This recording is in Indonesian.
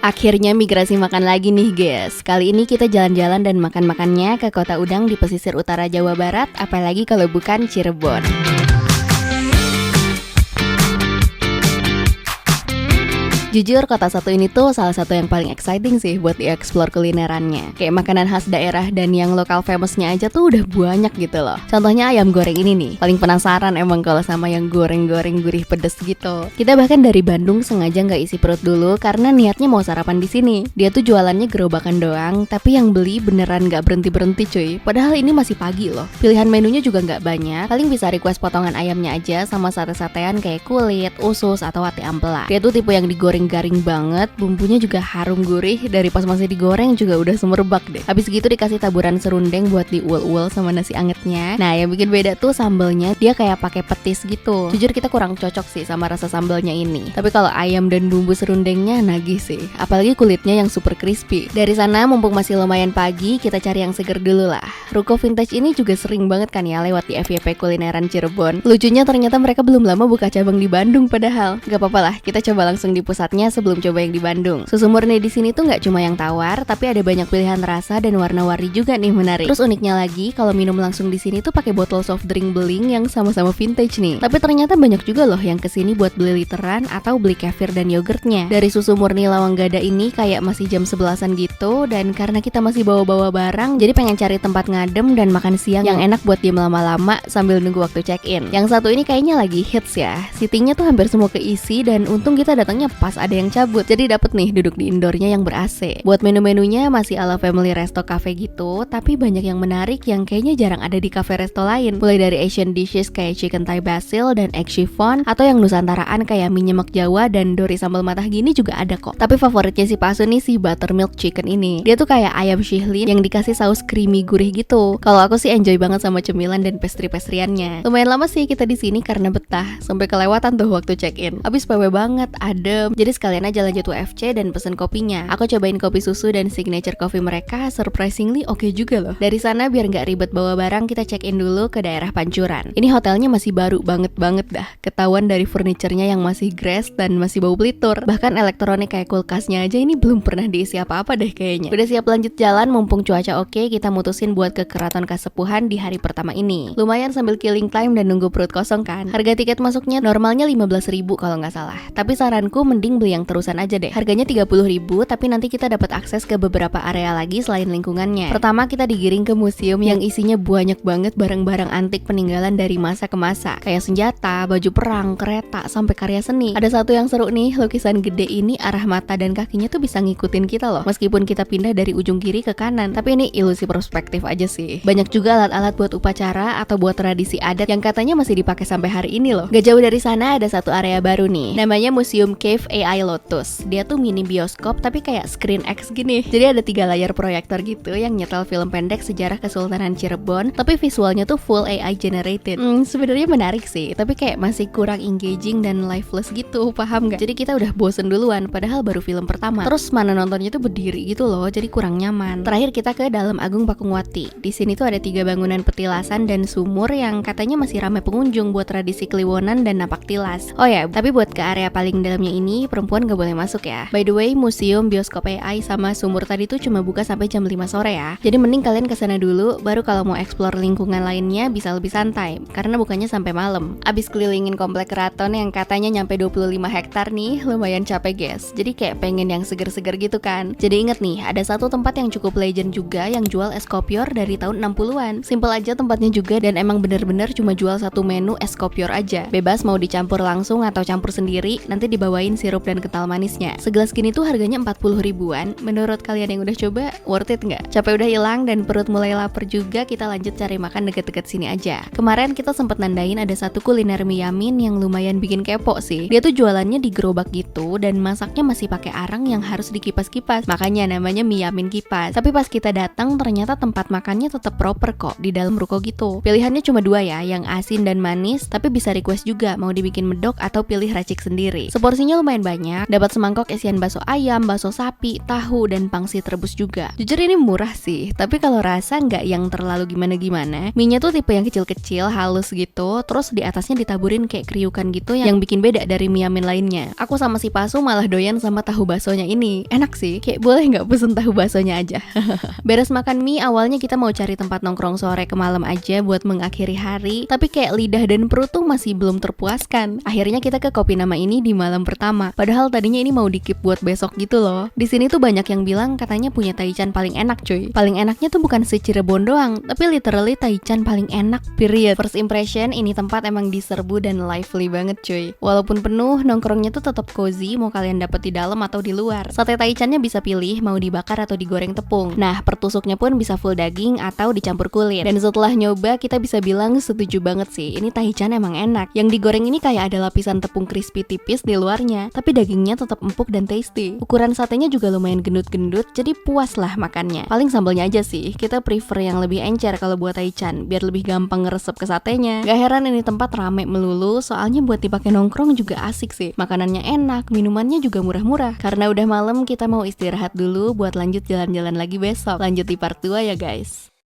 Akhirnya migrasi makan lagi nih guys. Kali ini kita jalan-jalan dan makan-makannya ke kota udang di pesisir utara Jawa Barat, apalagi kalau bukan Cirebon. Jujur, kota satu ini tuh salah satu yang paling exciting sih buat dieksplor kulinerannya. Kayak makanan khas daerah dan yang lokal famousnya aja tuh udah banyak gitu loh. Contohnya ayam goreng ini nih, paling penasaran emang kalau sama yang goreng-goreng gurih pedes gitu. Kita bahkan dari Bandung sengaja nggak isi perut dulu karena niatnya mau sarapan di sini. Dia tuh jualannya gerobakan doang, tapi yang beli beneran nggak berhenti-berhenti cuy. Padahal ini masih pagi loh. Pilihan menunya juga nggak banyak, paling bisa request potongan ayamnya aja sama sate-satean kayak kulit, usus, atau ati ampela. Dia tuh tipe yang digoreng garing banget, bumbunya juga harum gurih, dari pas masih digoreng juga udah semerbak deh. Habis gitu dikasih taburan serundeng buat diul-ul sama nasi angetnya. Nah, yang bikin beda tuh sambelnya, dia kayak pakai petis gitu. Jujur kita kurang cocok sih sama rasa sambelnya ini. Tapi kalau ayam dan bumbu serundengnya nagih sih, apalagi kulitnya yang super crispy. Dari sana mumpung masih lumayan pagi, kita cari yang seger dulu lah. Ruko vintage ini juga sering banget kan ya lewat di FYP kulineran Cirebon. Lucunya ternyata mereka belum lama buka cabang di Bandung padahal. Gak apa-apa lah, kita coba langsung di pusat sebelum coba yang di Bandung. Susu murni di sini tuh nggak cuma yang tawar, tapi ada banyak pilihan rasa dan warna-warni juga nih menarik. Terus uniknya lagi, kalau minum langsung di sini tuh pakai botol soft drink beling yang sama-sama vintage nih. Tapi ternyata banyak juga loh yang kesini buat beli literan atau beli kefir dan yogurtnya. Dari susu murni Lawang Gada ini kayak masih jam 11-an gitu, dan karena kita masih bawa-bawa barang, jadi pengen cari tempat ngadem dan makan siang yang enak buat diem lama-lama sambil nunggu waktu check-in. Yang satu ini kayaknya lagi hits ya. Seatingnya tuh hampir semua keisi dan untung kita datangnya pas ada yang cabut, jadi dapet nih duduk di indoornya yang ber-AC. Buat menu-menunya masih ala family resto cafe gitu, tapi banyak yang menarik yang kayaknya jarang ada di cafe resto lain. Mulai dari Asian dishes kayak chicken thai basil dan egg chiffon, atau yang nusantaraan kayak mie nyemek Jawa dan dori sambal matah gini juga ada kok. Tapi favoritnya si Pasu nih si buttermilk chicken ini. Dia tuh kayak ayam shihlin yang dikasih saus creamy gurih gitu. Kalau aku sih enjoy banget sama cemilan dan pastry-pastryannya. Lumayan lama sih kita di sini karena betah, sampai kelewatan tuh waktu check-in. Abis PW banget, adem. Jadi sekalian aja lanjut UFC dan pesen kopinya. Aku cobain kopi susu dan signature coffee mereka, surprisingly oke juga loh. Dari sana biar nggak ribet bawa barang, kita check in dulu ke daerah Pancuran. Ini hotelnya masih baru banget dah. Ketahuan dari furniturnya yang masih grass dan masih bau pelitur. Bahkan elektronik kayak kulkasnya aja ini belum pernah diisi apa-apa deh kayaknya. Udah siap lanjut jalan, mumpung cuaca oke, kita mutusin buat ke Keraton Kasepuhan di hari pertama ini. Lumayan sambil killing time dan nunggu perut kosong kan. Harga tiket masuknya normalnya 15.000 kalau nggak salah. Tapi saranku mending beli yang terusan aja deh. Harganya 30.000, tapi nanti kita dapat akses ke beberapa area lagi selain lingkungannya. Pertama kita digiring ke museum yang isinya banyak banget barang-barang antik peninggalan dari masa ke masa. Kayak senjata, baju perang, kereta, sampai karya seni. Ada satu yang seru nih, lukisan gede ini arah mata dan kakinya tuh bisa ngikutin kita loh. Meskipun kita pindah dari ujung kiri ke kanan, tapi ini ilusi perspektif aja sih. Banyak juga alat-alat buat upacara atau buat tradisi adat yang katanya masih dipakai sampai hari ini loh. Gak jauh dari sana ada satu area baru nih, namanya Museum Cave AI Lotus. Dia tuh mini bioskop tapi kayak Screen X gini. Jadi ada 3 layar proyektor gitu yang nyetel film pendek sejarah Kesultanan Cirebon, tapi visualnya tuh full AI generated. Sebenarnya menarik sih, tapi kayak masih kurang engaging dan lifeless gitu, paham gak? Jadi kita udah bosen duluan, padahal baru film pertama. Terus mana nontonnya tuh berdiri gitu loh, jadi kurang nyaman. Terakhir kita ke Dalam Agung Pakungwati. Di sini tuh ada 3 bangunan petilasan dan sumur yang katanya masih ramai pengunjung buat tradisi kliwonan dan napak tilas. Oh ya, tapi buat ke area paling dalamnya ini perempuan gak boleh masuk ya. By the way, museum, bioskop AI sama sumur tadi tuh cuma buka sampai jam 5 sore ya. Jadi mending kalian kesana dulu, baru kalau mau explore lingkungan lainnya bisa lebih santai, karena bukanya sampai malam. Abis kelilingin komplek keraton yang katanya nyampe 25 hektar nih, lumayan capek guys. Jadi kayak pengen yang seger-seger gitu kan. Jadi inget nih, ada satu tempat yang cukup legend juga yang jual es kopior dari tahun 60-an. Simple aja tempatnya juga dan emang bener-bener cuma jual satu menu es kopior aja. Bebas mau dicampur langsung atau campur sendiri, nanti dibawain sirup dan kental manisnya. Segelas gini tuh harganya 40 ribuan. Menurut kalian yang udah coba, worth it nggak? Capek udah hilang dan perut mulai lapar juga, kita lanjut cari makan deket-deket sini aja. Kemarin kita sempet nandain ada satu kuliner mie yamin yang lumayan bikin kepo sih. Dia tuh jualannya di gerobak gitu dan masaknya masih pakai arang yang harus dikipas-kipas. Makanya namanya mie yamin kipas. Tapi pas kita datang ternyata tempat makannya tetap proper kok di dalam ruko gitu. Pilihannya cuma 2 ya, yang asin dan manis, tapi bisa request juga mau dibikin medok atau pilih racik sendiri. Seporsinya lumayan banyak banyak, dapat semangkok isian bakso ayam, bakso sapi, tahu, dan pangsit rebus juga. Jujur ini murah sih, tapi kalau rasa nggak yang terlalu gimana-gimana. Mie-nya tuh tipe yang kecil-kecil, halus gitu, terus di atasnya ditaburin kayak kriukan gitu yang bikin beda dari mie Yamin lainnya. Aku sama si Pasu malah doyan sama tahu baksonya ini. Enak sih, kayak boleh nggak pesen tahu baksonya aja. Beres makan mie, awalnya kita mau cari tempat nongkrong sore ke malam aja buat mengakhiri hari, tapi kayak lidah dan perut tuh masih belum terpuaskan. Akhirnya kita ke Kopi Nama ini di malam pertama. Padahal tadinya ini mau di-keep buat besok gitu loh. Di sini tuh banyak yang bilang katanya punya taichan paling enak cuy. Paling enaknya tuh bukan se-Cirebon doang, tapi literally taichan paling enak period. First impression, ini tempat emang diserbu dan lively banget cuy. Walaupun penuh, nongkrongnya tuh tetap cozy mau kalian dapet di dalam atau di luar. Sate taichannya bisa pilih mau dibakar atau digoreng tepung. Nah, pertusuknya pun bisa full daging atau dicampur kulit. Dan setelah nyoba, kita bisa bilang setuju banget sih. Ini taichan emang enak. Yang digoreng ini kayak ada lapisan tepung crispy tipis di luarnya, tapi dagingnya tetap empuk dan tasty. Ukuran satenya juga lumayan gendut-gendut, jadi puas lah makannya. Paling sambalnya aja sih, kita prefer yang lebih encer kalau buat taichan, biar lebih gampang ngeresep ke satenya. Gak heran ini tempat rame melulu, soalnya buat dipakai nongkrong juga asik sih. Makanannya enak, minumannya juga murah-murah. Karena udah malam, kita mau istirahat dulu buat lanjut jalan-jalan lagi besok. Lanjut di part 2 ya guys.